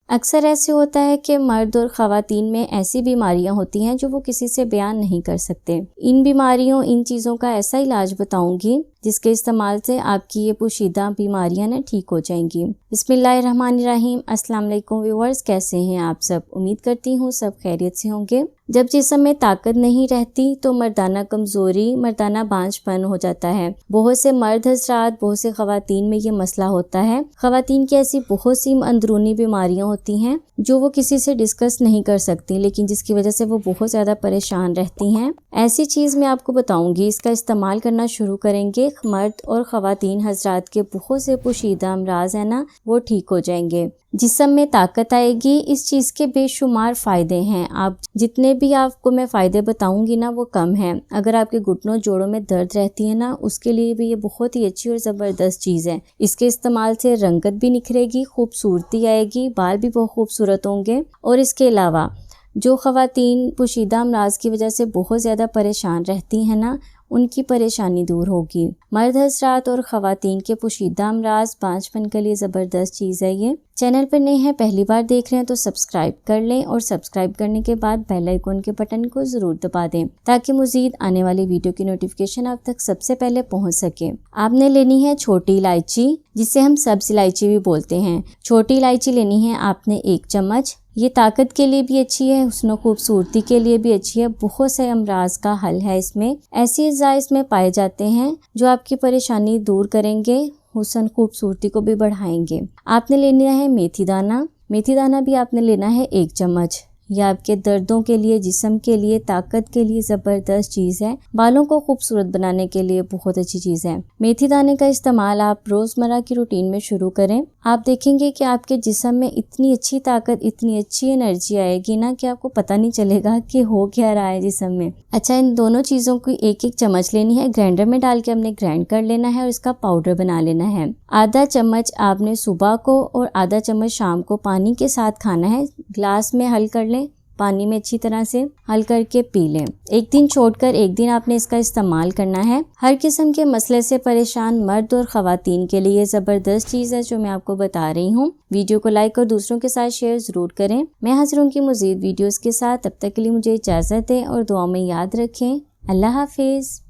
अक्सर ऐसे होता है कि मर्द और ख़वातीन में ऐसी बीमारियां होती हैं जो वो किसी से बयान नहीं कर सकते। इन बीमारियों, इन चीज़ों का ऐसा इलाज बताऊंगी जिसके इस्तेमाल से आपकी ये पोशीदा बीमारियां ना ठीक हो जाएंगी। बिस्मिल्लाहिर्रहमानिर्रहीम। अस्सलाम वालेकुम व्यूअर्स, कैसे हैं आप सब? उम्मीद करती हूँ सब खैरियत से होंगे। जब जिस्म में ताकत नहीं रहती तो मर्दाना कमज़ोरी, मर्दाना बांझपन हो जाता है। बहुत से मर्द हज़रात, बहुत से ख़वातीन में ये मसला होता है। ख़वातीन की ऐसी बहुत सी अंदरूनी बीमारियां होती हैं जो वो किसी से डिस्कस नहीं कर सकती, लेकिन जिसकी वजह से वो बहुत ज़्यादा परेशान रहती हैं। ऐसी चीज़ मैं आपको बताऊंगी, इसका इस्तेमाल करना शुरू करेंगे, मर्द और ख़वातीन हज़रात के बहुत से पोशीदा अमराज है ना, वो ठीक हो जाएंगे। जिस्म में ताकत आएगी। इस चीज़ के बेशुमार फ़ायदे हैं। आप जितने भी आपको मैं फ़ायदे बताऊंगी ना वो कम हैं। अगर आपके घुटनों जोड़ों में दर्द रहती है ना, उसके लिए भी ये बहुत ही अच्छी और ज़बरदस्त चीज़ है। इसके इस्तेमाल से रंगत भी निखरेगी, खूबसूरती आएगी, बाल भी बहुत खूबसूरत होंगे। और इसके अलावा जो ख़वातीन पोशीदा अमराज की वजह से बहुत ज़्यादा परेशान रहती हैं ना, उनकी परेशानी दूर होगी। मर्द हज़रात और ख़वातीन के पोशीदा अमराज, बांझपन के लिए ज़बरदस्त चीज़ है ये। चैनल पर नए हैं, पहली बार देख रहे हैं तो सब्सक्राइब कर लें और सब्सक्राइब करने के बाद बेल आइकन के बटन को ज़रूर दबा दें ताकि मज़ीद आने वाली वीडियो की नोटिफिकेशन आप तक सबसे पहले पहुंच सके। आपने लेनी है छोटी इलायची, जिसे हम सब्ज़ इलायची भी बोलते हैं। छोटी इलायची लेनी है आपने 1 चम्मच। ये ताकत के लिए भी अच्छी है, हुस्न खूबसूरती के लिए भी अच्छी है। बहुत से अमराज का हल है इसमें। ऐसी अज़ा इसमें पाए जाते हैं जो आपकी परेशानी दूर करेंगे, हुस्न खूबसूरती को भी बढ़ाएंगे। आपने लेना है मेथी दाना। मेथी दाना भी आपने लेना है 1 चम्मच। यह आपके दर्दों के लिए, जिस्म के लिए, ताकत के लिए ज़बरदस्त चीज़ है। बालों को खूबसूरत बनाने के लिए बहुत अच्छी चीज़ है। मेथी दाने का इस्तेमाल आप रोज़मर्रा की रूटीन में शुरू करें। आप देखेंगे कि आपके जिस्म में इतनी अच्छी ताकत, इतनी अच्छी एनर्जी आएगी ना कि आपको पता नहीं चलेगा कि हो क्या रहा है जिस्म में। अच्छा, इन दोनों चीज़ों की 1-1 चम्मच लेनी है। ग्राइंडर में डाल के हमने ग्राइंड कर लेना है और इसका पाउडर बना लेना है। आधा चम्मच आपने सुबह को और आधा चम्मच शाम को पानी के साथ खाना है। ग्लास में हल कर लें, पानी में अच्छी तरह से हल करके पी लें। 1 दिन छोड़कर 1 दिन आपने इसका इस्तेमाल करना है। हर किस्म के मसले से परेशान मर्द और ख़वातीन के लिए ज़बरदस्त चीज़ है जो मैं आपको बता रही हूँ। वीडियो को लाइक और दूसरों के साथ शेयर ज़रूर करें। मैं हाज़िर हूँ की मज़ीद वीडियोज़ के साथ। तब तक के लिए मुझे इजाज़त दें और दुआ में याद रखें। अल्लाह हाफिज़।